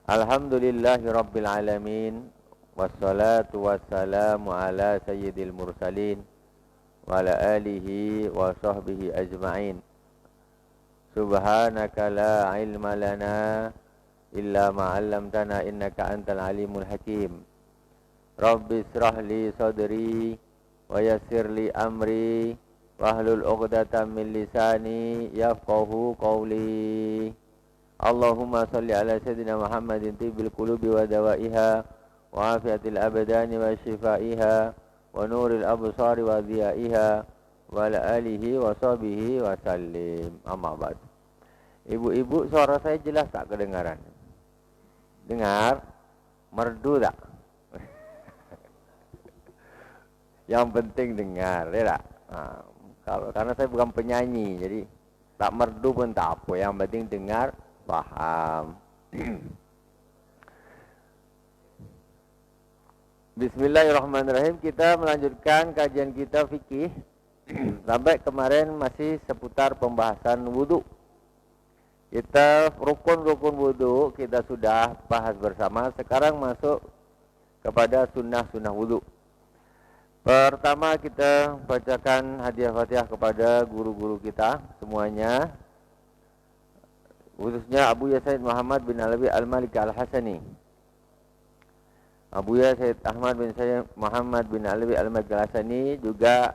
Alhamdulillahi Rabbil Alamin. Wassalatu wassalamu ala sayyidil mursalin wa ala alihi wa sahbihi ajma'in. Subhanaka la ilma lana illa ma'allamtana innaka antal alimul hakim. Rabbi israh li sadri wa yassir li amri wahlul 'uqdatam min lisani yafqahu qawli. Allahumma salli ala sayyidina Muhammadin tibbil qulubi wa dawaiha wa afiatil abdani wa shifaiha wa nuril absari wa dhiyaiha wa ala alihi wa sahbihi wa sallim. Amma ba'd. Ibu-ibu, suara saya jelas tak kedengaran? Dengar? Merdu tak? Yang penting dengar, ya tak? Karena saya bukan penyanyi, jadi tak merdu pun tak apa. Yang penting dengar, paham. Bismillahirrahmanirrahim. Kita melanjutkan kajian kita fikih. Sampai kemarin masih seputar pembahasan wudu. Kita rukun-rukun wudu kita sudah bahas bersama. Sekarang masuk kepada sunnah-sunnah wudu. Pertama kita bacakan hadiah Fatihah kepada guru-guru kita semuanya, khususnya Abu Ya Said Muhammad bin Alawi Al-Maliki Al-Hasani. Abu Ya Said Ahmad bin Said Muhammad bin Alawi Al-Maliki Al-Hasani juga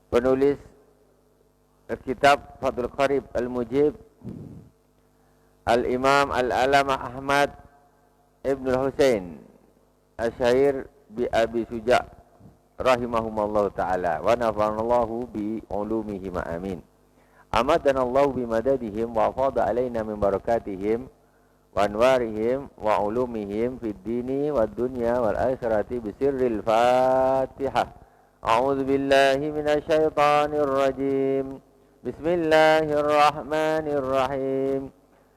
penulis kitab Fathul Qarib Al-Mujib, Al-Imam Al-Alamah Ahmad Ibn Al-Husain Asyair bi Abi Suja' rahimahumallahu ta'ala wa nafa'anallahu bi ulumihim amin. Amaddanallahu bimadadihim wa afada alaina min barakatihim wa anwarihim wa ulumihim fid dini wad dunya wal akhirati bisirril Fatihah. A'udzu billahi minasy syaithanir rajim. Bismillahirrahmanirrahim.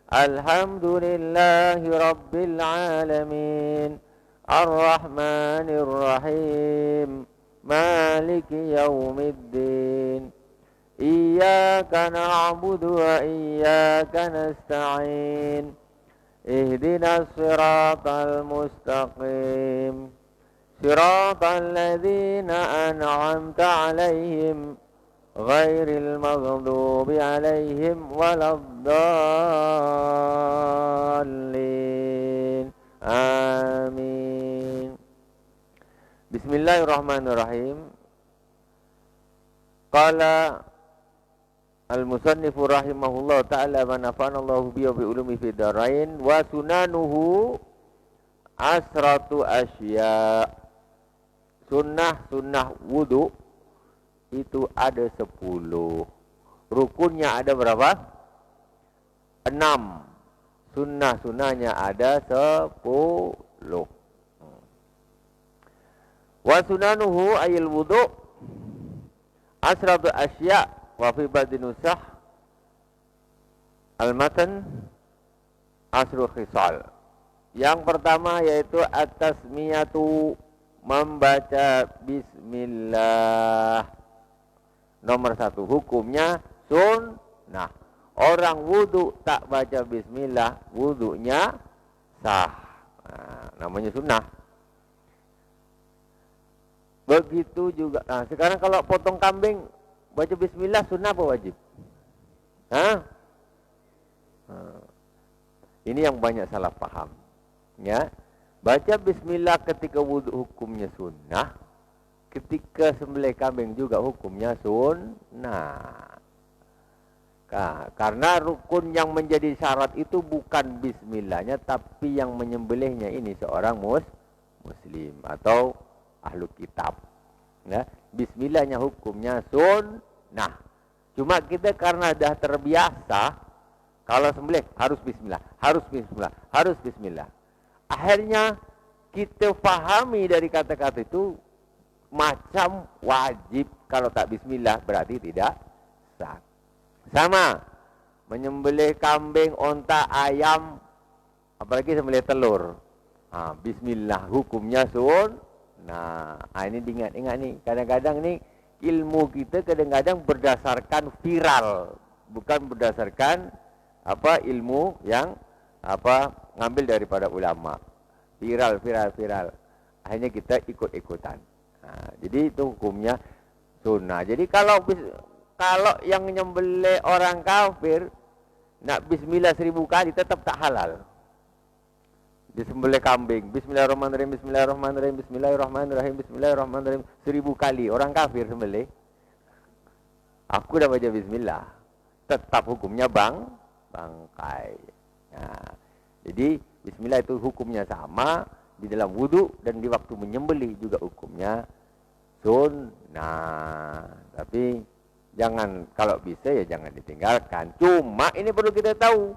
Alhamdulillahi rabbil alamin. Ar-Rahmanir Rahim. Maliki yaumiddin. Iyyaka na'budu wa iyyaka nasta'in. Ihdinas siratal mustaqim. Siratal ladzina an'amta 'alaihim ghairil maghdubi 'alaihim waladdallin. Amin. Bismillahirrahmanirrahim. Qala al-musannifu rahimahullah ta'ala wa nafa'anallahu bihi wa bi ulumi fid darain wa sunanuhu asratu asya. Sunnah wudu itu ada 10. Rukunnya ada berapa? 6. Sunnahnya ada 10. Wa sunanuhu ayil wudu asratu asya wa fi ba'di nusakh al-matan asru khisal. Yang pertama yaitu at-tasmiyatu, membaca bismillah. Nomor 1 hukumnya sunnah. Orang wudu tak baca bismillah, wudunya sah. Namanya sunnah. Begitu juga. Sekarang kalau potong kambing baca bismillah sunnah apa wajib? Ini yang banyak salah paham. Ya, baca bismillah ketika wudu hukumnya sunnah. Ketika sembelih kambing juga hukumnya sunnah. Karena rukun yang menjadi syarat itu bukan bismillahnya, tapi yang menyembelihnya ini seorang muslim atau ahlu kitab. Nah, bismillahnya hukumnya sunnah. Cuma kita karena dah terbiasa kalau sembelih harus bismillah, harus bismillah, harus bismillah. Akhirnya kita pahami dari kata-kata itu macam wajib. Kalau tak bismillah berarti tidak sah. Sama menyembelih kambing, onta, ayam, apalagi sembelih telur. Bismillah hukumnya sunnah. Ini diingat-ingat nih. Kadang-kadang nih ilmu kita kadang-kadang berdasarkan viral, bukan berdasarkan ilmu yang ngambil daripada ulama. Viral. Akhirnya kita ikut-ikutan. Nah, jadi itu hukumnya sunnah. Jadi kalau yang nyembelih orang kafir nak bismillah 1000 kali tetap tak halal. Disembelih kambing, bismillahirrahmanirrahim, bismillahirrahmanirrahim, bismillahirrahmanirrahim, bismillahirrahmanirrahim 1000 kali orang kafir sembelih. Aku dah baca bismillah, tetap hukumnya bangkai. Nah, jadi bismillah itu hukumnya sama di dalam wudu dan di waktu menyembelih juga hukumnya sunnah. Tapi jangan, kalau bisa ya jangan ditinggalkan. Cuma ini perlu kita tahu.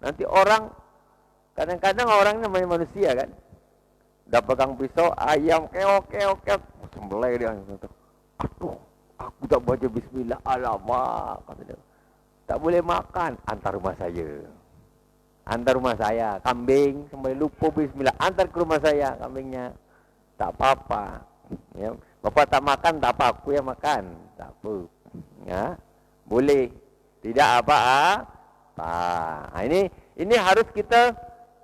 Nanti orang, kadang-kadang orang namanya manusia kan, udah pegang pisau, ayam, keok, sembelih dia. Aduh, aku tak baca bismillah, alamak, kata dia. Tak boleh makan, antar rumah saya, kambing, sembelih lupa bismillah, antar ke rumah saya kambingnya. Tak apa-apa. Ya, Bapak tak makan, tak apa, aku yang makan. Tak apa. Ya, boleh. Tidak apa-apa. Nah, ini harus kita,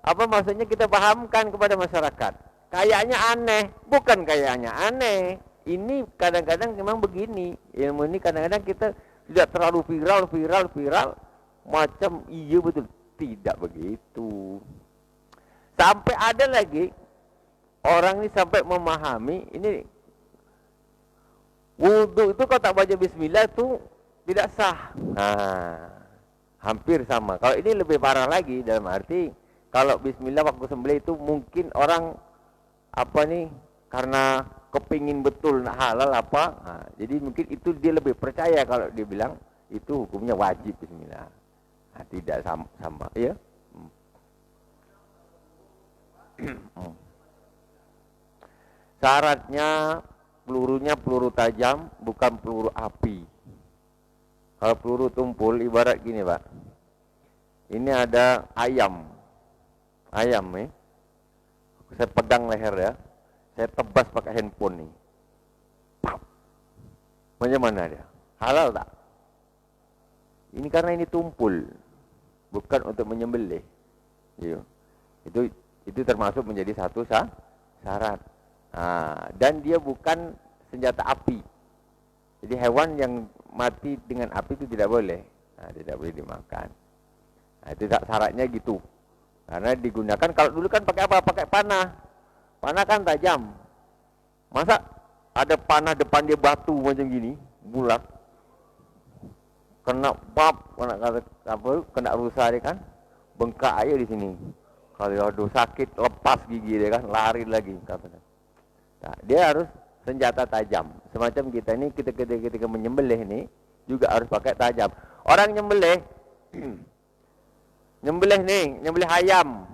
maksudnya kita pahamkan kepada masyarakat. Kayaknya aneh, bukan kayaknya aneh. Ini kadang-kadang memang begini. Ilmu ini kadang-kadang kita tidak terlalu viral, macam iya betul. Tidak begitu. Sampai ada lagi orang ini sampai memahami ini wudu itu kalau tak baca bismillah itu tidak sah. Nah, hampir sama. Kalau ini lebih parah lagi, dalam arti kalau bismillah waktu sembelih itu mungkin orang karena kepingin betul nak halal nah, jadi mungkin itu dia lebih percaya kalau dia bilang itu hukumnya wajib bismillah. Nah, tidak sama ya. Syaratnya pelurunya peluru tajam, bukan peluru api. Kalau peluru tumpul ibarat gini, Pak. Ini ada ayam nih. Saya pegang leher ya. Saya tebas pakai handphone nih. Macam mana dia? Halal tak? Ini karena ini tumpul, bukan untuk menyembelih. Itu termasuk menjadi satu syarat. Nah, dan dia bukan senjata api. Jadi hewan yang mati dengan api itu tidak boleh. Nah, tidak boleh dimakan. Nah, itu syaratnya gitu. Karena digunakan, kalau dulu kan pakai apa? Pakai panah. Panah kan tajam. Masa ada panah depan dia batu macam gini, bulat. Kena kena rusa dia kan, bengkak aja di sini. Kalau aduh sakit, lepas gigi dia kan, lari lagi. Nah, dia harus senjata tajam. Semacam kita ini, ketika menyembelih ini juga harus pakai tajam. Orang nyembelih nyembelih ayam.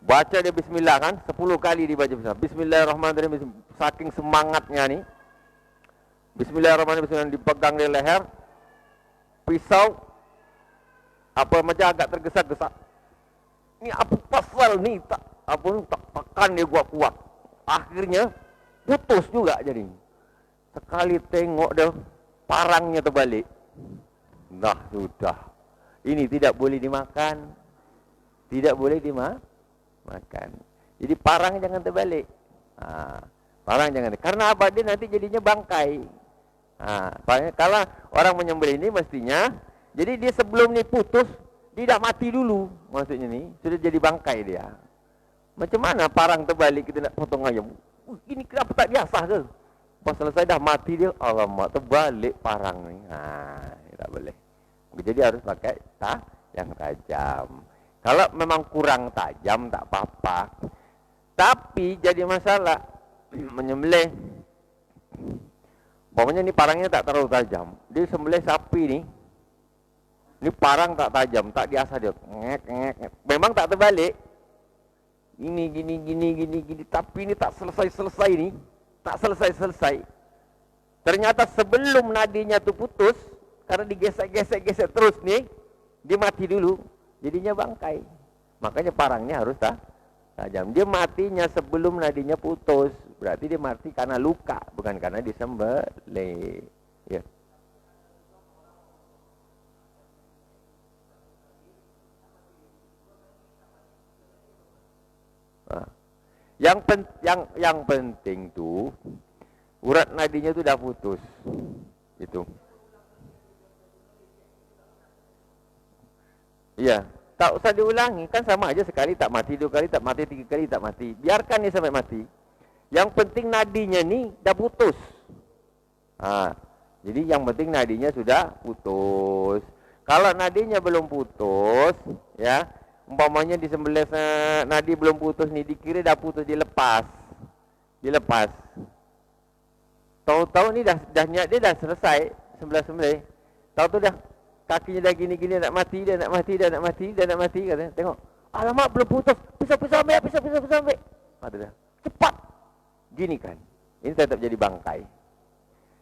Baca dia bismillah kan, 10 kali dibaca bismillah. Bismillahirrahmanirrahim, saking semangatnya nih. Bismillahirrahmanirrahim, dipegang di leher. Pisau macam agak tergesa-gesa. Ini apa pasal nih, tak tekan dia kuat. Akhirnya putus juga jadi. Sekali tengok dah parangnya terbalik. Nah, sudah. Ini tidak boleh dimakan. Tidak boleh dimakan. Jadi parang jangan terbalik. Parang jangan. Karena apa? Dia nanti jadinya bangkai. Kalau orang menyembelih ini mestinya, jadi dia sebelum ini putus, dia tidak mati dulu. Maksudnya nih, sudah jadi bangkai dia. Macam mana parang terbalik kita nak potong ayam? Ini kenapa tak biasa ke? Pas selesai dah mati dia, alamak terbalik parang ni. Tak boleh. Jadi harus pakai yang tajam. Kalau memang kurang tajam tak apa-apa. Tapi jadi masalah menyembelih. Pokoknya ini parangnya tak terlalu tajam. Dia sembelih sapi nih. Ini parang tak tajam, tak biasa dia. Ngek. Memang tak terbalik. Ini gini. Tapi ini tak selesai nih. Tak selesai. Ternyata sebelum nadinya tu putus, karena digesek terus nih, dia mati dulu. Jadinya bangkai. Makanya parangnya harus tajam. Dia matinya sebelum nadinya putus. Berarti dia mati karena luka, bukan karena disembelih. Ya. Yang penting tuh urat nadinya tuh udah putus. Itu. Iya, tak usah diulangi, kan sama aja, sekali tak mati, 2 kali tak mati, 3 kali tak mati. Biarkan nih sampai mati. Yang penting nadinya nih udah putus. Jadi yang penting nadinya sudah putus. Kalau nadinya belum putus, ya, umpamanya disembelih nadi belum putus nih, dikira dah putus, dilepas. Tahu-tahu nih dah niat dia dah selesai sembelih. Tahu-tahu dah kakinya dah gini-gini, nak mati, dah nak mati katanya. Tengok, alamak belum putus, pisau ambil. Ada dah, cepat. Gini kan, ini tetap jadi bangkai.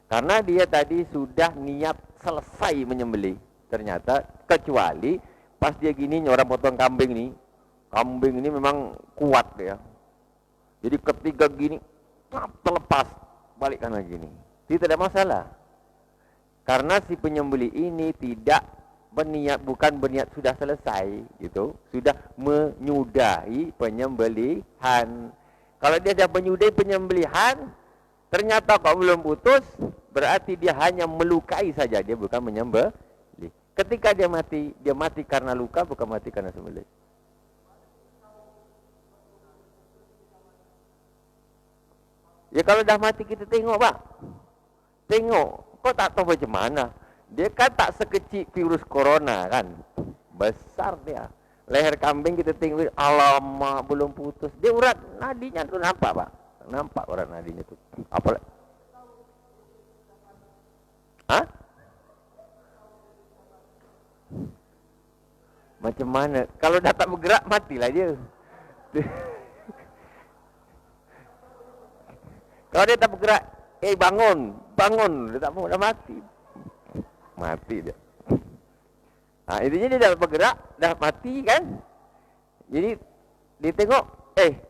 Karena dia tadi sudah niat selesai menyembelih. Ternyata kecuali pas dia gini, orang potong kambing ini memang kuat dia. Jadi ketika gini, terlepas, balikkan lagi nih. Tidak ada masalah. Karena si penyembelih ini bukan berniat sudah selesai, gitu. Sudah menyudahi penyembelihan. Kalau dia sudah menyudahi penyembelihan, ternyata kok belum putus, berarti dia hanya melukai saja, dia bukan menyembelih. Ketika dia mati karena luka, bukan mati karena sembelih. Ya kalau dah mati kita tengok, Pak. Tengok, kok tak tahu macam mana. Dia kan tak sekecil virus corona kan. Besar dia. Leher kambing kita tengok, alamak belum putus. Dia urat nadinya tuh nampak, Pak. Nampak urat nadinya tuh. Apalagi. Hah? Macam mana? Kalau dah tak bergerak, matilah dia. Kalau dia tak bergerak, bangun, dia tak mau, dah mati. Mati dia. Intinya dia dah bergerak, dah mati kan. Jadi dia tengok,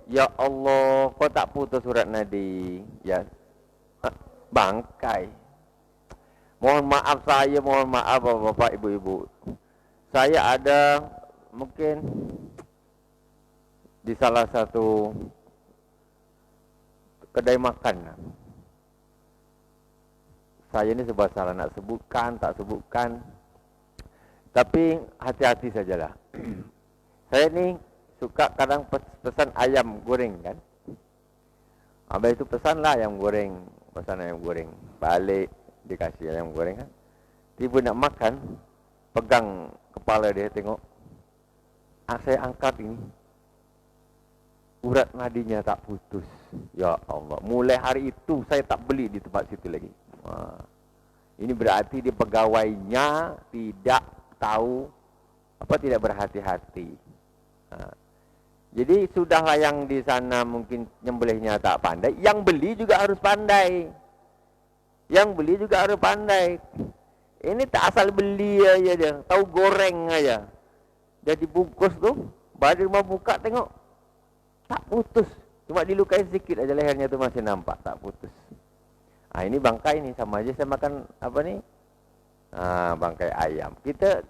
ya Allah, kau tak putus urat nadi. Ya, bangkai. Mohon maaf Bapak Ibu. Saya ada mungkin di salah satu kedai makan. Saya ini sebab salah nak sebutkan, tak sebutkan. Tapi hati-hati sajalah. Saya ni suka kadang pesan ayam goreng kan. Habis itu pesanlah ayam goreng, balik dikasih ayam goreng kan. Tiba nak makan, pegang kepala dia, tengok. Saya angkat ini, urat nadinya tak putus. Ya Allah, mulai hari itu saya tak beli di tempat situ lagi. Ini berarti dia pegawainya tidak tahu, tidak berhati-hati. Jadi sudahlah yang di sana mungkin nyembelihnya tak pandai, yang beli juga harus pandai. Ini tak asal beli aja dia, tahu goreng aja. Dia dibungkus tuh, baru mau buka tengok, tak putus. Cuma dilukai sedikit aja, lehernya tuh masih nampak, tak putus. Ini bangkai nih, sama aja saya makan apa nih? Bangkai ayam. Kita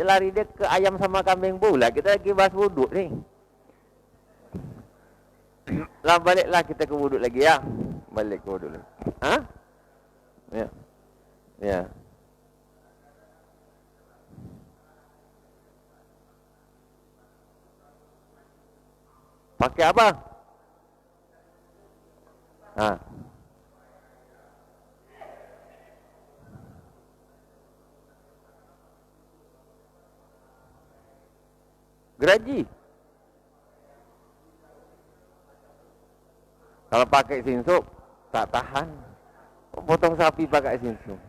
lari dia ke ayam sama kambing pula. Kita lagi bahas wuduk nih. Lah baliklah kita ke wuduk lagi ya. Balik ke wuduk lagi. Ya. Pakai apa? Geraji. Kalau pakai sinsuk tak tahan. Potong sapi pakai sinsuk.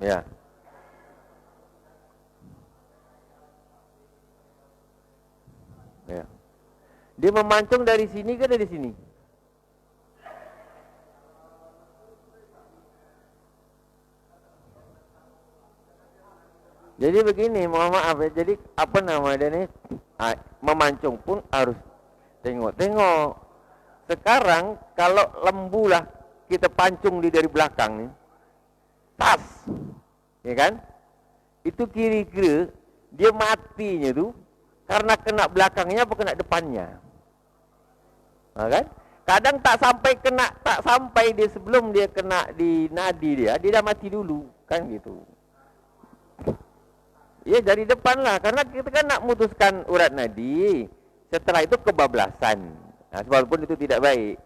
Ya. Ya. Dia memancung dari sini ke dari sini? Jadi begini, mohon maaf ya. Jadi apa namanya nih? Memancung pun harus tengok-tengok. Sekarang kalau lembu lah kita pancung dia dari belakang nih, tas, ya kan? Itu kira-kira dia matinya tuh karena kena belakangnya apa kena depannya, kan? Kadang tak sampai dia sebelum dia kena di nadi dia dah mati dulu, kan gitu. Ya dari depan lah, karena kita kan nak memutuskan urat nadi. Setelah itu kebablasan. Nah, walaupun itu tidak baik.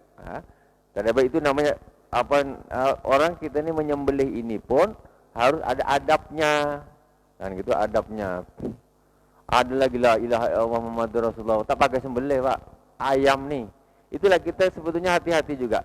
Tidak baik itu namanya apa? Orang kita ni menyembelih ini pun harus ada adabnya, kan gitu adabnya. Ada lagi la ilaha illallah Muhammadur Rasulullah. Tak pakai sembelih pak, ayam ni. Itulah kita sebetulnya hati-hati juga.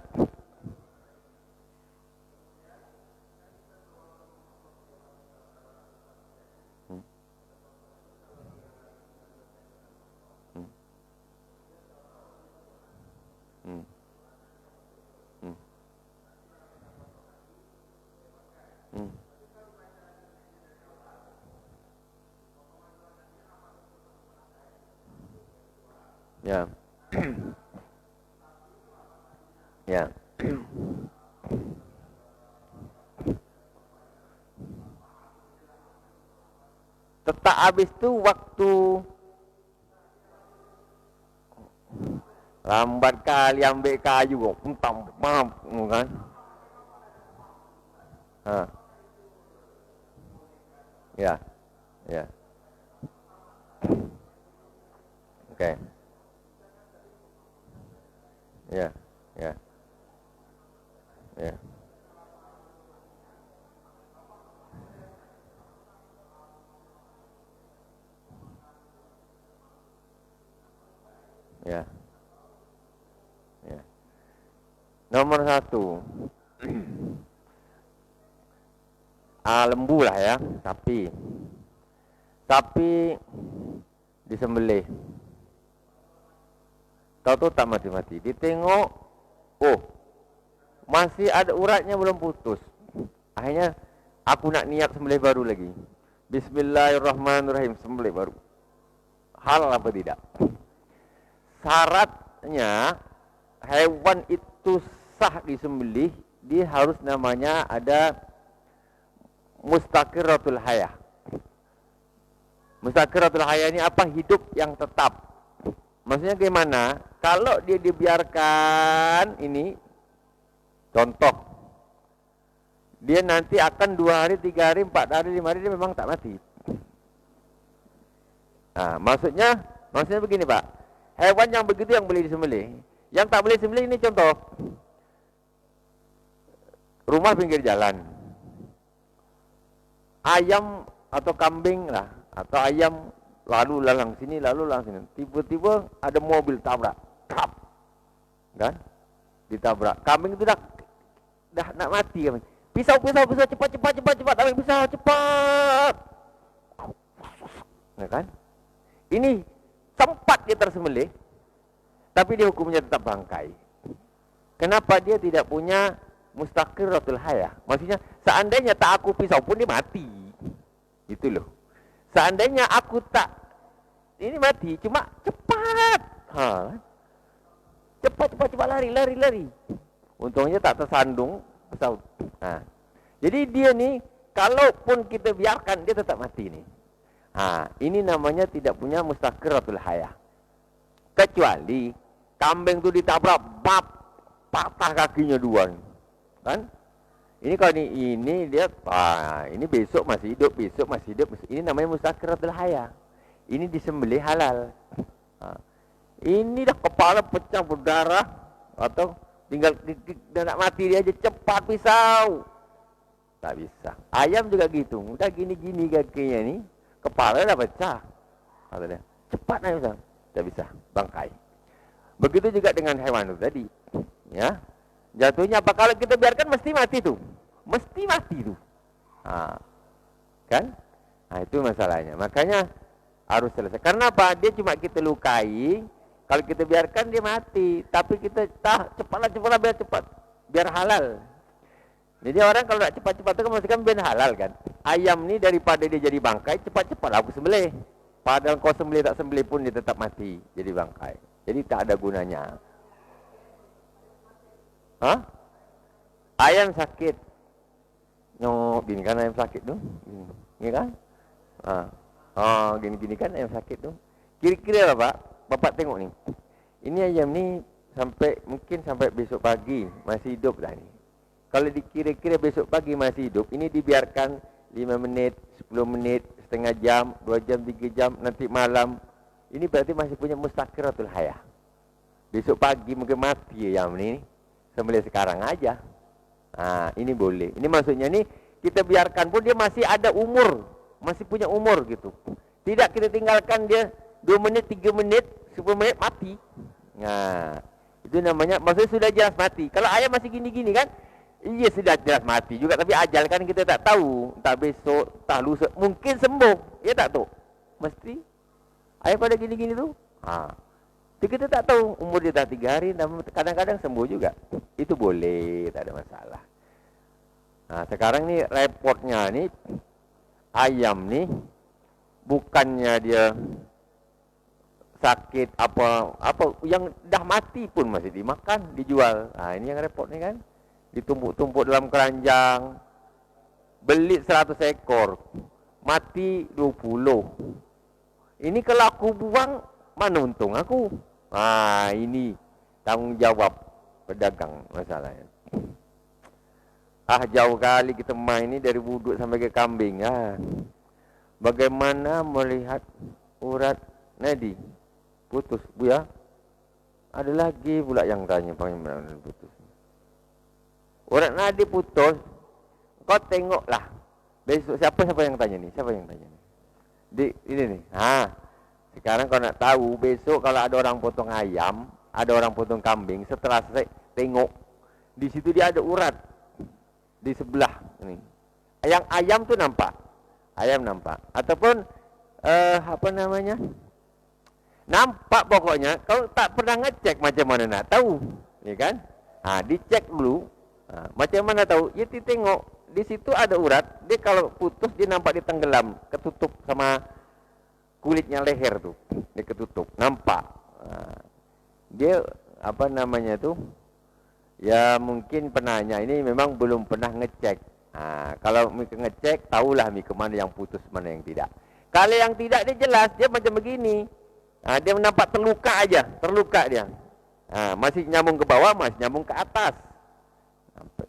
Ya. Ya. Tetap habis tu waktu lambat kali ambil kayu kok pentam kan. Ya. Ya. Okey. Ya. Ya. Ya. Ya. Ya. Nomor 1. Lembu lah ya, sapi disembelih. Tahu tak mati-mati. Ditengok, oh masih ada uratnya belum putus. Akhirnya aku nak niat sembelih baru lagi. Bismillahirrahmanirrahim, sembelih baru. Halal apa tidak? Syaratnya hewan itu sah disembelih, dia harus namanya ada mustaqirratul hayah. Mustaqirratul hayah ini apa? Hidup yang tetap. Maksudnya gimana? Kalau dia dibiarkan ini, contoh, dia nanti akan 2 hari, 3 hari, 4 hari, 5 hari dia memang tak mati. Nah, maksudnya begini pak, hewan yang begitu yang boleh disembelih. Yang tak boleh disembelih ini contoh, rumah pinggir jalan, ayam atau kambing lah, atau ayam lalu lalang sini, lalu lalang sini. Tiba-tiba ada mobil tabrak, kan? Ditabrak. Kambing itu dah nak mati kan? Pisau, cepat, ambil pisau, cepat. Nah, kan? Ini sempat dia tersembelih, tapi dia hukumnya tetap bangkai. Kenapa dia tidak punya mustaqirratul hayah? Maksudnya, seandainya tak aku pisau pun dia mati. Itu loh. Seandainya aku tak ini mati, cuma cepat. Cepat lari. Untungnya tak tersandung pesawat. Jadi dia nih, kalaupun kita biarkan dia tetap mati nih. Ini namanya tidak punya mustaqirratul hayah. Kecuali kambing itu ditabrak, patah kakinya 2 nih. Kan? Ini kalau ini dia, ini besok masih hidup. Ini namanya mustaqirratul hayah. Ini disembelih halal. Ini dah kepala pecah berdarah, atau tinggal nak mati dia aja, cepat pisau. Tak bisa. Ayam juga gitu. Udah gini kakinya ni, kepala dah pecah. Kata dia, cepat nak pisau. Tak bisa, bangkai. Begitu juga dengan hewan itu tadi. Ya. Jatuhnya apa? Kalau kita biarkan mesti mati tuh. Kan? Itu masalahnya. Makanya harus selesai. Karena apa? Dia cuma kita lukai. Kalau kita biarkan dia mati. Tapi kita cepatlah biar cepat. Biar halal. Jadi orang kalau nak cepat-cepat itu mesti kan biar halal kan. Ayam ni daripada dia jadi bangkai, cepat-cepat aku sembelih. Padahal kau sembelih tak sembelih pun dia tetap mati. Jadi bangkai. Jadi tak ada gunanya. Hah? Ayam sakit. Nyok, gini kan ayam sakit tuh. Gini kan? Gini kan ayam sakit tuh. Kira-kira Pak, Bapak tengok nih. Ini ayam nih mungkin sampai besok pagi masih hidup lah nih. Kalau dikira-kira besok pagi masih hidup, ini dibiarkan 5 menit, 10 menit, setengah jam, 2 jam, 3 jam, nanti malam. Ini berarti masih punya mustaqiratul hayah. Besok pagi mungkin mati ayam ini, sembelih sekarang aja. Ini boleh. Ini maksudnya nih, kita biarkan pun dia masih ada umur, masih punya umur gitu. Tidak kita tinggalkan dia 2 menit, 3 menit, 10 menit mati. Nah, itu namanya, maksudnya sudah jelas mati. Kalau ayam masih gini-gini kan, iya sudah jelas mati juga, tapi ajal kan kita tak tahu. Entah besok, entah lusa, mungkin sembuh. Ya tak tahu. Mesti ayam pada gini-gini tuh. Itu kita tak tahu, umur dia dah 3 hari, kadang-kadang sembuh juga. Itu boleh, tak ada masalah. Nah, sekarang nih repotnya nih, ayam nih, bukannya dia sakit apa yang dah mati pun masih dimakan, dijual. Ini yang repot nih kan. Ditumpuk-tumpuk dalam keranjang. Belit 100 ekor, mati 20. Ini kalau aku buang, mana untung aku? Ini tanggung jawab pedagang masalahnya. Jauh kali kita main ini dari wuduk sampai ke kambing. Bagaimana melihat urat nadi putus, Bu ya? Ada lagi pula yang tanya bagaimana putus. Urat nadi putus, kau tengoklah. Besok siapa yang tanya nih? Siapa yang tanya nih? Ini nih. Sekarang kau nak tahu, besok kalau ada orang potong ayam, ada orang potong kambing, setelah selesai tengok, di situ dia ada urat di sebelah ini. Yang ayam tuh nampak, ayam nampak, ataupun nampak pokoknya. Kau tak pernah ngecek, macam mana nak tahu, ya kan? Dicek dulu, macam mana tahu? Ya tengok, di situ ada urat. Dia kalau putus dia nampak dia tenggelam, ketutup sama kulitnya leher tuh, dia ketutup, nampak. Dia ya mungkin penanya ini memang belum pernah ngecek. Kalau mereka ngecek, tahulah mereka mana yang putus, mana yang tidak. Kalau yang tidak dia jelas, dia macam begini. Dia nampak terluka dia. Masih nyambung ke bawah, masih nyambung ke atas.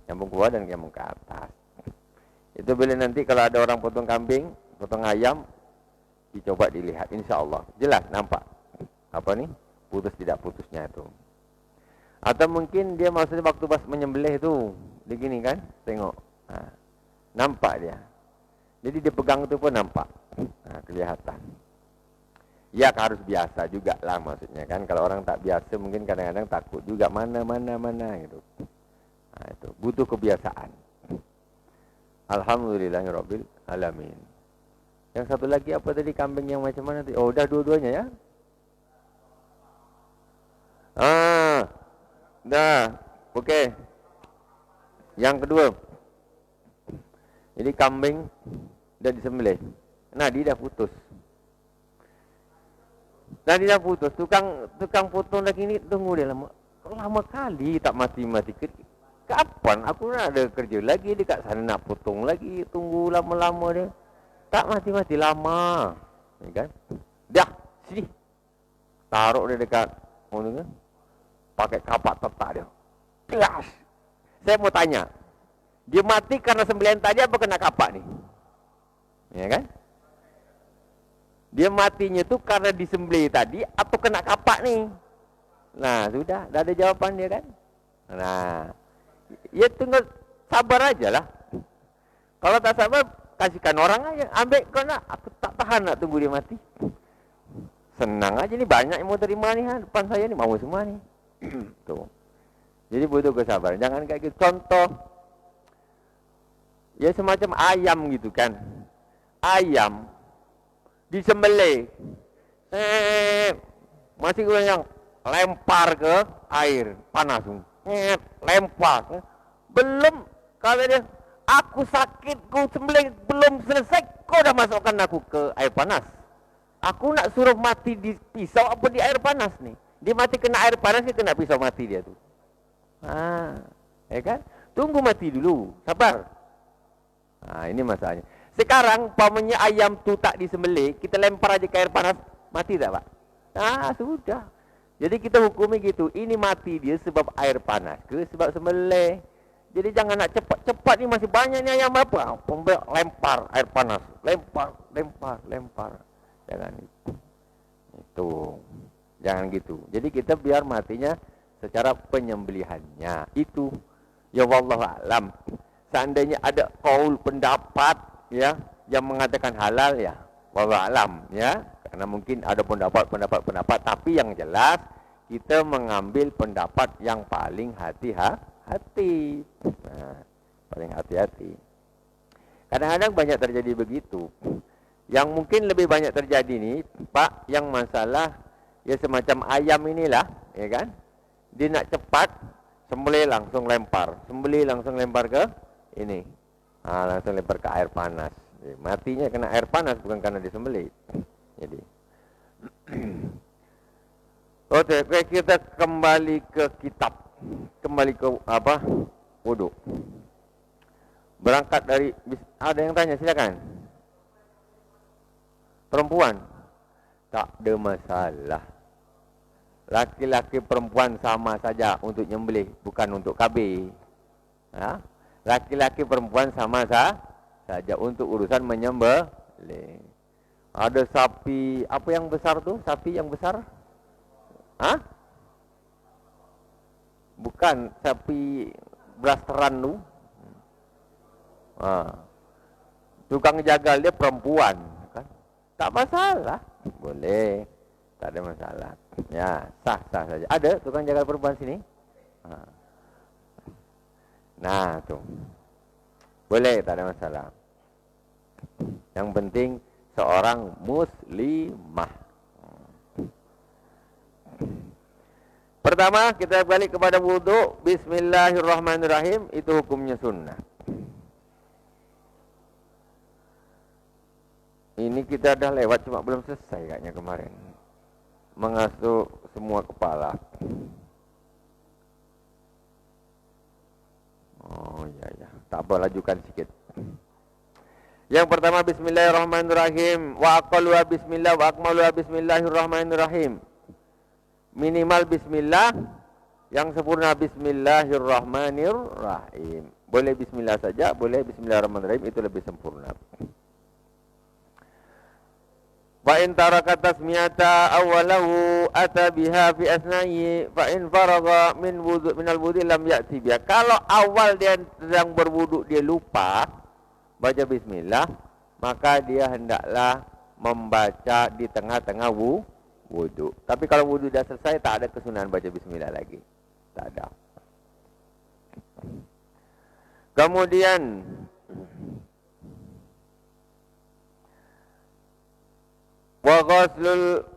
Nyambung ke bawah dan nyambung ke atas. Itu bila nanti kalau ada orang potong kambing, potong ayam, dicoba dilihat, insya Allah jelas nampak putus tidak putusnya itu. Atau mungkin dia maksudnya waktu pas menyembelih itu begini kan, tengok, nampak dia. Jadi dia pegang itu pun nampak, kelihatan. Ya harus biasa juga lah maksudnya kan. Kalau orang tak biasa mungkin kadang-kadang takut juga mana gitu. Itu butuh kebiasaan. Alhamdulillahirabbil alamin. Yang satu lagi apa tadi, kambing yang macam mana tadi? Udah dua-duanya ya? Dah. Okey. Yang kedua. Jadi kambing dah disembelih. Nadi dah putus. Tukang potong lagi ni tunggu dia lama kali tak mati-mati. Kapan aku nak ada kerja lagi dekat sana nak potong lagi, tunggu lama-lama dia. Tak mati-mati lama, ya kan? Dah, sini. Taruh dia dekat, pakai kapak tetak dia. Kelas. Saya mau tanya, dia mati karena sembelihan tadi apa kena kapak nih? Ya kan? Dia matinya itu karena disembelih tadi atau kena kapak nih? Nah, sudah, dah ada jawaban dia kan? Nah, ya tinggal sabar aja lah. Kalau tak sabar, kasihkan orang aja, ambil kau nak, aku tak tahan nak tunggu dia mati. Senang aja nih, banyak yang mau terima nih, depan saya nih, mau semua nih. Tuh. Jadi butuh kesabaran, jangan kayak gitu. Contoh, ya semacam ayam gitu kan. Ayam disembelih, masih gue yang lempar ke air panas, lempar. Belum, kalau dia aku sakit, ku sembelih belum selesai, kau dah masukkan aku ke air panas. Aku nak suruh mati di pisau apa di air panas nih? Dia mati kena air panas, dia kena pisau mati dia tuh. Ya kan? Tunggu mati dulu, sabar. Nah, ini masalahnya. Sekarang pamannya ayam tu tak disembelih, kita lempar aja ke air panas, mati tak Pak? Nah, sudah. Jadi kita hukumi gitu, ini mati dia sebab air panas ke sebab sembelih. Jadi jangan nak cepat-cepat, ni masih banyak ni ayam apa? Lempar air panas, lempar. Jangan itu. Jangan gitu. Jadi kita biar matinya secara penyembelihannya. Itu ya wallahu alam. Seandainya ada qaul pendapat ya yang mengatakan halal ya wallahu alam ya. Karena mungkin ada pendapat tapi yang jelas kita mengambil pendapat yang paling hati-hati. Nah, paling hati-hati. Kadang-kadang banyak terjadi begitu. Yang mungkin lebih banyak terjadi nih, Pak, yang masalah ya semacam ayam inilah, ya kan? Dia nak cepat, sembelih langsung lempar ke ini. Langsung lempar ke air panas. Jadi, matinya kena air panas bukan karena disembelih. Jadi oke, kita kembali ke kitab. Kembali ke apa? Wudu. Berangkat dari ada yang tanya, silakan. Perempuan tak ada masalah. Laki-laki perempuan sama saja untuk nyembelih, bukan untuk KB. Laki-laki perempuan sama saja untuk urusan menyembelih. Ada sapi, apa yang besar tuh? Sapi yang besar? Bukan sapi blasteran tu. Tukang jagal dia perempuan, kan? Tak masalah, boleh, tak ada masalah. Ya, sah saja. Ada tukang jagal perempuan sini? Nah, tu. Boleh, tak ada masalah. Yang penting seorang muslimah. Pertama, kita balik kepada wudu. Bismillahirrahmanirrahim. Itu hukumnya sunnah. Ini kita dah lewat, cuma belum selesai kayaknya kemarin. Mengasuh semua kepala. Oh ya. Tak apa, lajukan sikit. Yang pertama, bismillahirrahmanirrahim. Wa aqalluha bismillah wa akmaluha bismillahirrahmanirrahim. Minimal bismillah, yang sempurna bismillahirrahmanirrahim. Boleh bismillah saja, boleh bismillahirrahmanirrahim, itu lebih sempurna. Fa in taraka tasmiyata awwalahu ata biha fi asna'i fa in faragha min wudu' minal wudu' lam ya'ti biha. Kalau awal dia sedang berwudu dia lupa baca bismillah, maka dia hendaklah membaca di tengah-tengah wudu. Tapi kalau wudu dah selesai, tak ada kesunahan baca bismillah lagi. Tak ada. Kemudian wa ghuslul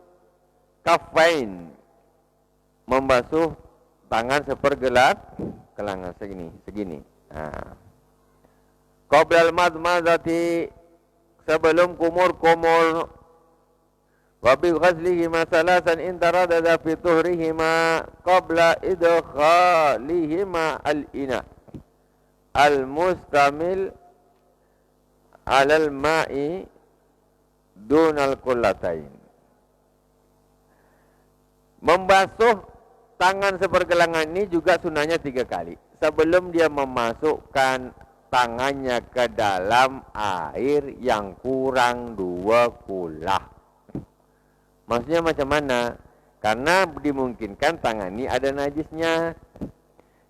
kaffain, membasuh tangan sepergelas kelangan segini. Qabla al-madmadati, sebelum kumur-kumur. Wa bi ghuslihima salasan in taradada fi tuhrihima qabla idkhalihima al-ina al-mustamil 'ala al-ma'i dunal kullatain. Membasuh tangan sepergelangan ini juga sunahnya 3 kali. Sebelum dia memasukkan tangannya ke dalam air yang kurang 2 kulah. Maksudnya macam mana? Karena dimungkinkan tangan ini ada najisnya.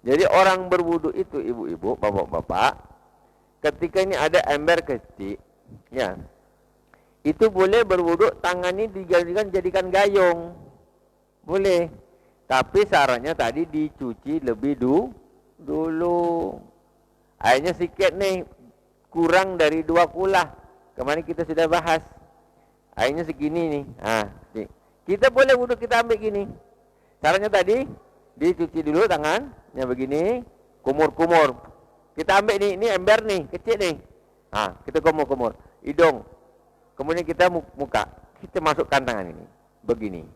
Jadi orang berwudu itu, ibu-ibu, bapak-bapak, ketika ini ada ember kecil, ya, itu boleh berwudu, tangan ini dijadikan gayung. Boleh. Tapi syaratnya tadi dicuci lebih dulu. Airnya sikit nih, kurang dari 2 kulah. Kemarin kita sudah bahas. Airnya segini nih. Kita boleh wudu, kita ambil gini. Caranya tadi dicuci dulu tangannya begini, kumur-kumur. Kita ambil nih, ini ember nih, kecil nih. Kita kumur-kumur. Hidung. Kemudian kita muka. Kita masukkan tangan ini. Begini.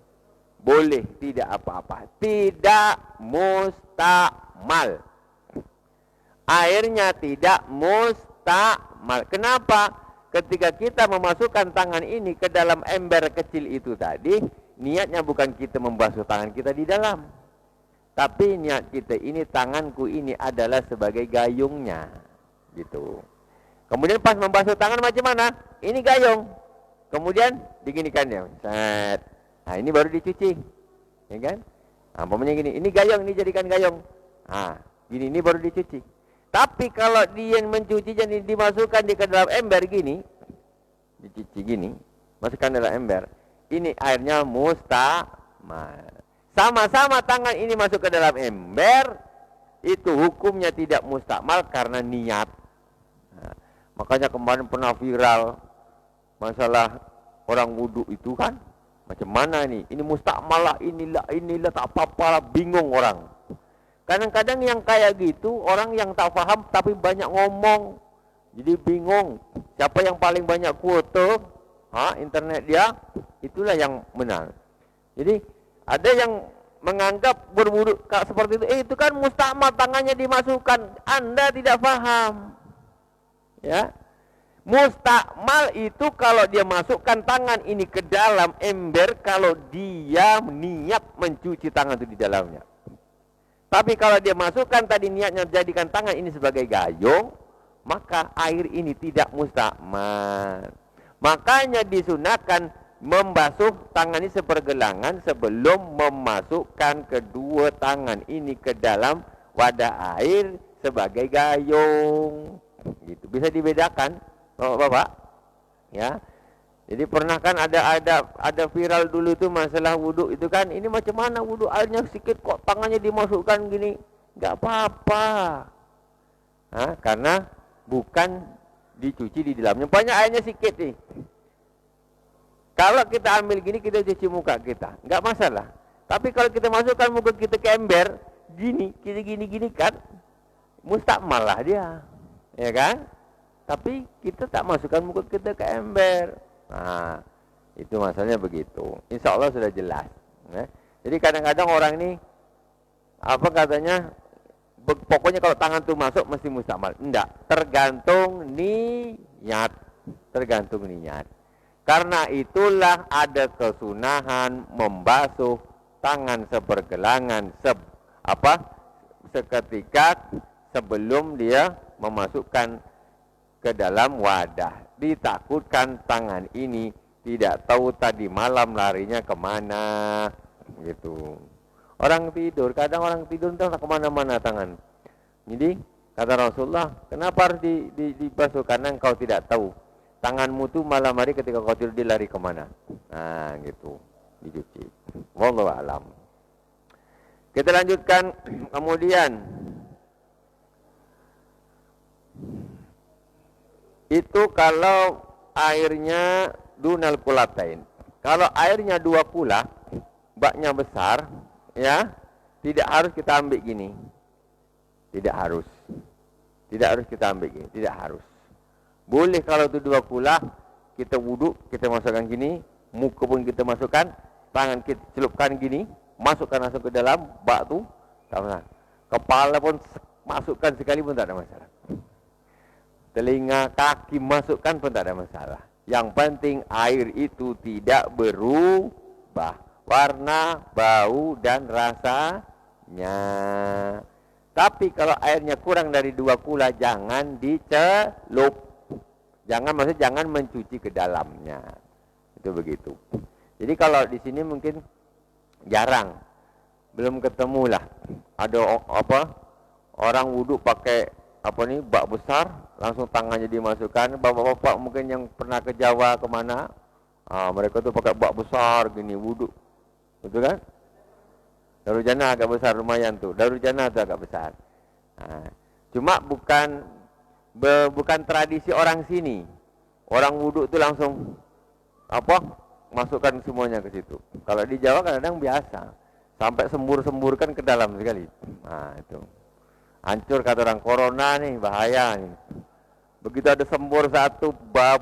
Boleh, tidak apa-apa. Tidak mustamal. Airnya tidak mustakmal. Kenapa? Ketika kita memasukkan tangan ini ke dalam ember kecil itu tadi, niatnya bukan kita membasuh tangan kita di dalam. Tapi niat kita ini, tanganku ini adalah sebagai gayungnya. Gitu. Kemudian pas membasuh tangan macam mana? Ini gayung. Kemudian diginikan ya. Set. Nah, ini baru dicuci. Ya kan? Nah, umpamanya gini, ini gayung, ini jadikan gayung. Nah, gini, ini baru dicuci. Tapi kalau dia mencuci jadi dimasukkan di ke dalam ember gini, dicuci gini, masukkan dalam ember, ini airnya mustakmal. Sama-sama tangan ini masuk ke dalam ember, itu hukumnya tidak mustakmal karena niat. Nah, makanya kemarin pernah viral masalah orang wudhu itu kan, macam mana nih? Ini mustakmal lah, inilah tak apa-apa lah, bingung orang. Kadang-kadang yang kayak gitu, orang yang tak paham tapi banyak ngomong. Jadi bingung, siapa yang paling banyak kuota, internet dia, itulah yang menang. Jadi ada yang menganggap berwudu seperti itu kan mustakmal, tangannya dimasukkan. Anda tidak paham. Ya. Mustakmal itu kalau dia masukkan tangan ini ke dalam ember, kalau dia niat mencuci tangan itu di dalamnya. Tapi kalau dia masukkan tadi niatnya jadikan tangan ini sebagai gayung, maka air ini tidak mustakmal. Makanya disunahkan membasuh tangan ini sepergelangan sebelum memasukkan kedua tangan ini ke dalam wadah air sebagai gayung. Gitu. Bisa dibedakan, Bapak-bapak? Ya. Jadi pernah kan ada viral dulu itu masalah wudhu itu kan, ini macam mana wudhu, airnya sedikit kok tangannya dimasukkan gini, nggak apa-apa, karena bukan dicuci di dalamnya, banyak airnya sedikit nih. Kalau kita ambil gini kita cuci muka kita, nggak masalah. Tapi kalau kita masukkan muka kita ke ember, gini kan, mustakmal lah dia, ya kan? Tapi kita tak masukkan muka kita ke ember. Nah, itu masalahnya begitu. Insya Allah sudah jelas. Ya. Jadi kadang-kadang orang ini apa katanya, pokoknya kalau tangan itu masuk mesti mustakmal. Enggak, tergantung niat. Tergantung niat. Karena itulah ada kesunahan membasuh tangan sepergelangan seketika sebelum dia memasukkan ke dalam wadah. Ditakutkan tangan ini tidak tahu tadi malam larinya kemana, gitu. Orang tidur, kadang orang tidur entah kemana-mana tangan. Jadi kata Rasulullah, kenapa harus dibasuh? Karena engkau tidak tahu tanganmu tuh malam hari ketika kau tidur dia lari kemana. Nah gitu, dicuci. Wallahu a'lam. Kita lanjutkan kemudian. Itu kalau airnya dunal kulatain. Kalau airnya 2 kula, baknya besar, ya, tidak harus kita ambil gini. Tidak harus. Tidak harus kita ambil gini, tidak harus. Boleh kalau itu 2 kula, kita wudhu, kita masukkan gini, muka pun kita masukkan, tangan kita celupkan gini, masukkan langsung ke dalam bak tu, tak masalah. Kepala pun masukkan sekali pun tak ada masalah. Telinga, kaki masukkan pun tak ada masalah. Yang penting air itu tidak berubah warna, bau dan rasanya. Tapi kalau airnya kurang dari 2 kula jangan dicelup. Jangan mencuci ke dalamnya. Itu begitu. Jadi kalau di sini mungkin jarang, belum ketemu lah ada orang wudhu pakai bak besar, langsung tangannya dimasukkan. Bapak-bapak mungkin yang pernah ke Jawa kemana, mereka tuh pakai bak besar gini wudhu, betul kan? Darul Jannah agak besar lumayan tuh, Darul Jannah tuh agak besar. Cuma bukan tradisi orang sini. Orang wudhu tuh langsung masukkan semuanya ke situ. Kalau di Jawa kadang-kadang biasa, sampai sembur-semburkan ke dalam sekali. Nah itu. Hancur kata orang, corona nih bahaya nih. Begitu ada sembur satu,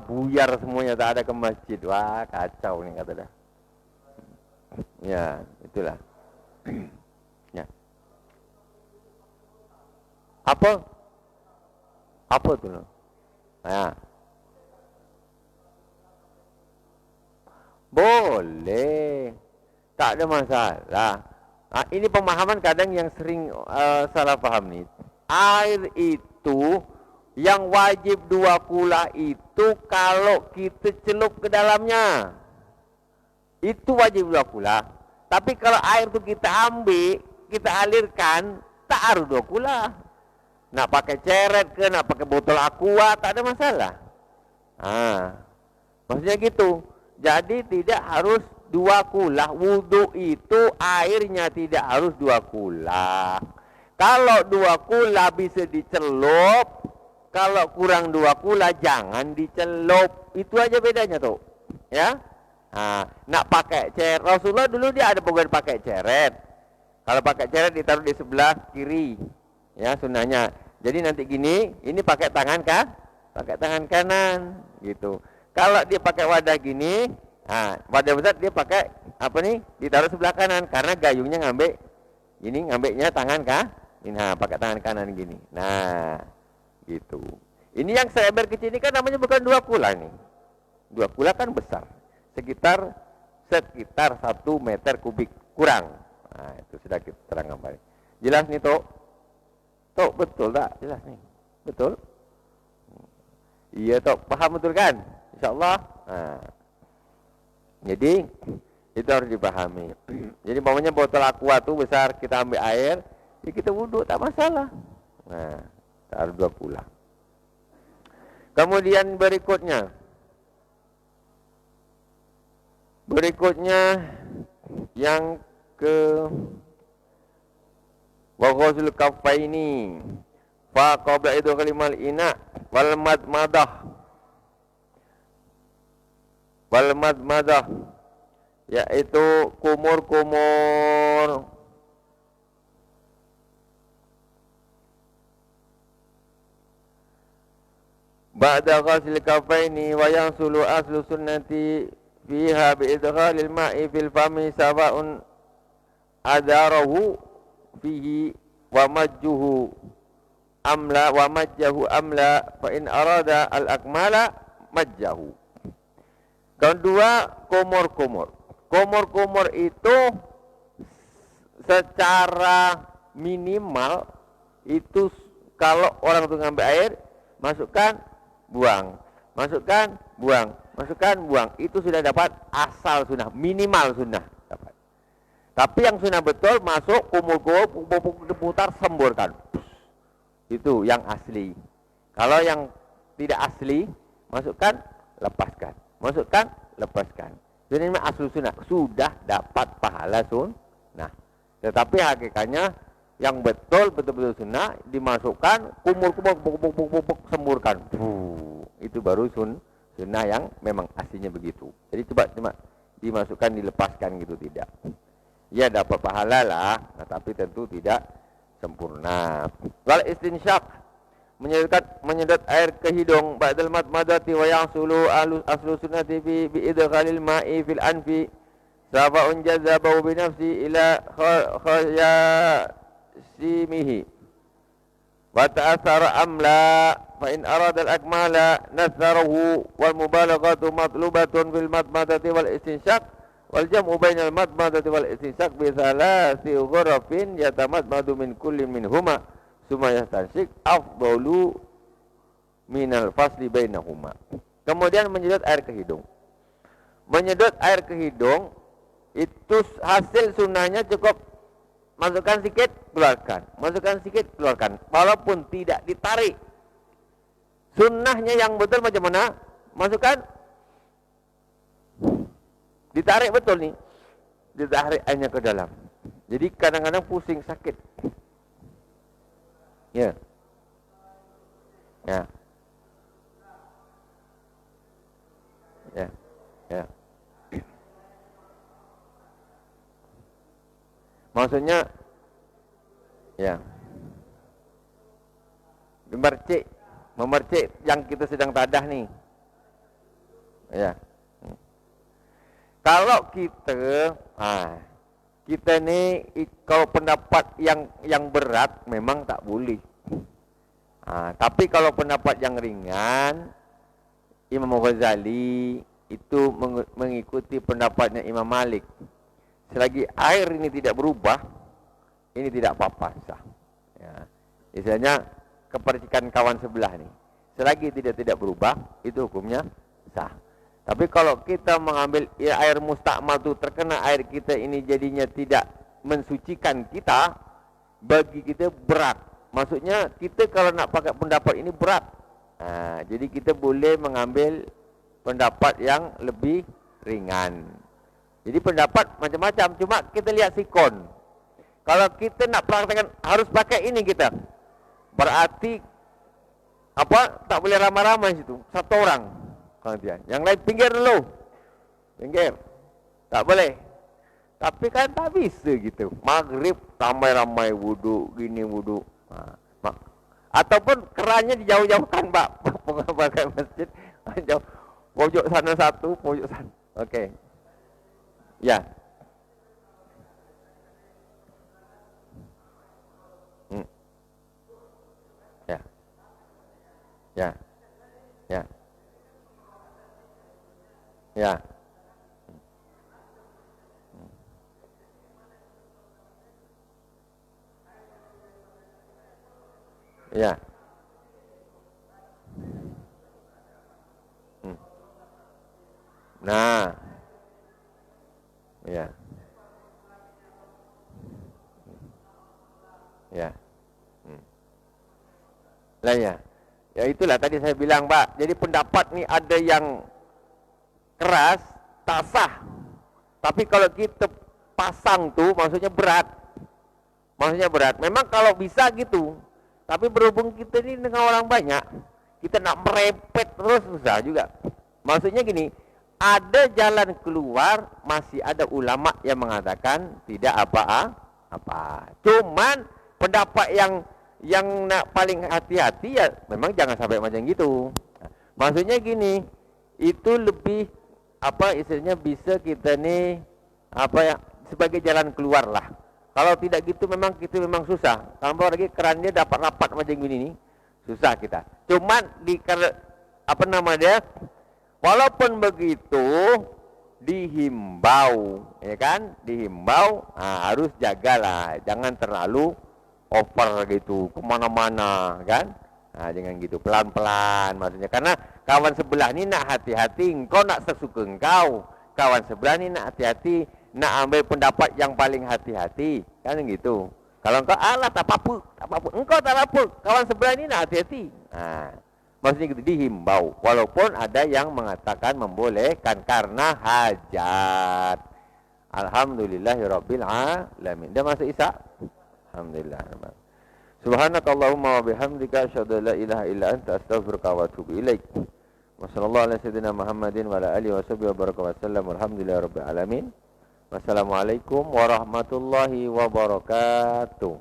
buyar semuanya, tak ada ke masjid. Wah kacau nih kata dah. Ya itulah. Ya. Apa? Apa tuh? Nah. Boleh. Tak ada masalah. Nah, ini pemahaman kadang yang sering salah paham nih. Air itu yang wajib 2 kula itu kalau kita celup ke dalamnya. Itu wajib 2 kula. Tapi kalau air itu kita ambil, kita alirkan, tak harus 2 kula. Nak pakai ceret ke, nak pakai botol aqua, tak ada masalah. Maksudnya gitu. Jadi tidak harus 2 kula. Wudu itu airnya tidak harus 2 kula. Kalau 2 kula bisa dicelup, kalau kurang 2 kula jangan dicelup. Itu aja bedanya tuh. Ya. Nak pakai ceret. Rasulullah dulu dia ada program pakai ceret. Kalau pakai ceret ditaruh di sebelah kiri. Ya, sunnahnya. Jadi nanti gini, ini pakai tangan kan? Pakai tangan kanan gitu. Kalau dia pakai wadah gini, wadah besar dia pakai apa nih? Ditaruh sebelah kanan karena gayungnya ngambil ini, ngambilnya tangan kah? Ini pakai tangan kanan gini. Nah, gitu. Ini yang seember kecil ini kan namanya bukan 2 kula nih. 2 kula kan besar. Sekitar 1 meter kubik kurang. Nah, itu sudah kita terangkan balik. Jelas nih, Tok? Tok, betul tak? Jelas nih. Betul? Iya, Tok. Paham betul kan? InsyaAllah. Jadi, itu harus dipahami. Jadi, umpamanya botol aqua itu besar, kita ambil air, ya kita wudhu, tak masalah. Nah, tak harus 2 kula. Kemudian berikutnya yang ke wa ghusl kaffaini fa qabla idkhalimal ina wal madmadah yaitu kumur-kumur ba'da ghusl kaffaini wa yansulu aslu sunnati fiha bi idkhalil ma'i fil fami sawa'un adarahu fihi wa majjuhu amla wa majjahu amla fa in arada al akmala majjahu. Kedua, kumur itu secara minimal itu kalau orang itu ngambil air, masukkan, buang, masukkan, buang, masukkan, buang, itu sudah dapat asal sunnah, minimal sunnah dapat. Tapi yang sunnah betul masuk kumur-kumur diputar semburkan. Itu yang asli. Kalau yang tidak asli, masukkan, lepaskan. Masukkan, lepaskan. Jadi ini asli sunnah. Sudah dapat pahala sunnah. Tetapi hakikatnya yang betul-betul sunnah dimasukkan, kumur-kumur semburkan. Itu baru sunnah yang memang aslinya begitu. Jadi coba dimasukkan, dilepaskan gitu tidak. Ya dapat pahala lah, tapi tentu tidak sempurna. Wal istinsyaq menyedot air ke hidung ba'dal madmadati wa yahsulu aslu sunnati bi idkhalil ma'i fil anfi sawa'un jazabahu bi nafsi ila khayasimihi wa ta'athara amla fa in arada al akmala natharahu wal mubalaghatu matlubatun fil madmadati wal istinsyaq wal jam'u bainal madmadati wal istinsyaq bi thalathi ghurafin yatamadmadu min kulli minhuma summa yastansyik afdalu minal fasli bainahuma. Kemudian menyedot air ke hidung. Menyedot air ke hidung itu hasil sunnahnya cukup masukkan sedikit, keluarkan. Masukkan sedikit, keluarkan. Walaupun tidak ditarik. Sunnahnya yang betul macam mana? Masukkan, ditarik betul nih. Ditarik airnya ke dalam. Jadi kadang-kadang pusing, sakit. Ya. Ya. Ya. Ya. Maksudnya ya. Memercik yang kita sedang tadah nih. Ya. Kalau kita ini kalau pendapat yang berat memang tak boleh. Tapi kalau pendapat yang ringan, Imam Ghazali itu mengikuti pendapatnya Imam Malik. Selagi air ini tidak berubah, ini tidak apa-apa sah. Ya. Misalnya kepercikan kawan sebelah nih, selagi tidak berubah, itu hukumnya sah. Tapi kalau kita mengambil air mustakmal itu terkena air kita ini jadinya tidak mensucikan kita, bagi kita berat. Maksudnya kita kalau nak pakai pendapat ini berat. Jadi kita boleh mengambil pendapat yang lebih ringan. Jadi pendapat macam-macam, cuma kita lihat sikon. Kalau kita nak praktekkan harus pakai ini kita, berarti tak boleh ramai-ramai situ, satu orang. Yang lain pinggir dulu, pinggir, tak boleh. Tapi kan tak bisa gitu. Maghrib ramai-ramai wuduk, gini wuduk. Ataupun kerannya dijauh-jauhkan, Pak. Pakai masjid, jauh. Pojok sana satu, pojok sana. Okey. Ya. Ya. Ya. Ya. Ya. Ya. Nah. Ya. Ya. Lah ya. Ya itulah tadi saya bilang, Pak. Jadi pendapat ni ada yang keras, tak sah. Tapi kalau kita pasang tu maksudnya berat. Maksudnya berat. Memang kalau bisa gitu. Tapi berhubung kita ni dengan orang banyak, kita nak merepet terus susah juga. Maksudnya gini, ada jalan keluar, masih ada ulama yang mengatakan tidak apa-apa. Cuman pendapat yang nak paling hati-hati ya memang jangan sampai macam gitu. Maksudnya gini, itu lebih istilahnya bisa kita ni sebagai jalan keluar lah. Kalau tidak gitu memang kita memang susah. Tambah lagi kerannya dapat rapat macam gini nih, susah kita. Cuman walaupun begitu dihimbau, ya kan? Dihimbau, harus jagalah, jangan terlalu over gitu, kemana-mana, kan? Jangan gitu, pelan-pelan maksudnya. Karena kawan sebelah ni nak hati-hati, engkau nak sesuka engkau. Kawan sebelah ni nak hati-hati, nak ambil pendapat yang paling hati-hati, kan gitu. Kalau engkau tak apa-apa, engkau tak apa, kawan sebelah ni nak hati-hati. Maksudnya gitu, dihimbau. Walaupun ada yang mengatakan membolehkan karena hajat. Alhamdulillahirabbil alamin. Dah masuk Isya? Alhamdulillah. Subhanakallahumma wa bihamdika asyhadu an la ilaha illa anta astaghfiruka wa atubu ilaik. Wassallallahu ala sayyidina Muhammadin wa ala alihi washabihi wa baraka wa sallam. Alhamdulillahirabbil alamin. Wassalamualaikum warahmatullahi wabarakatuh.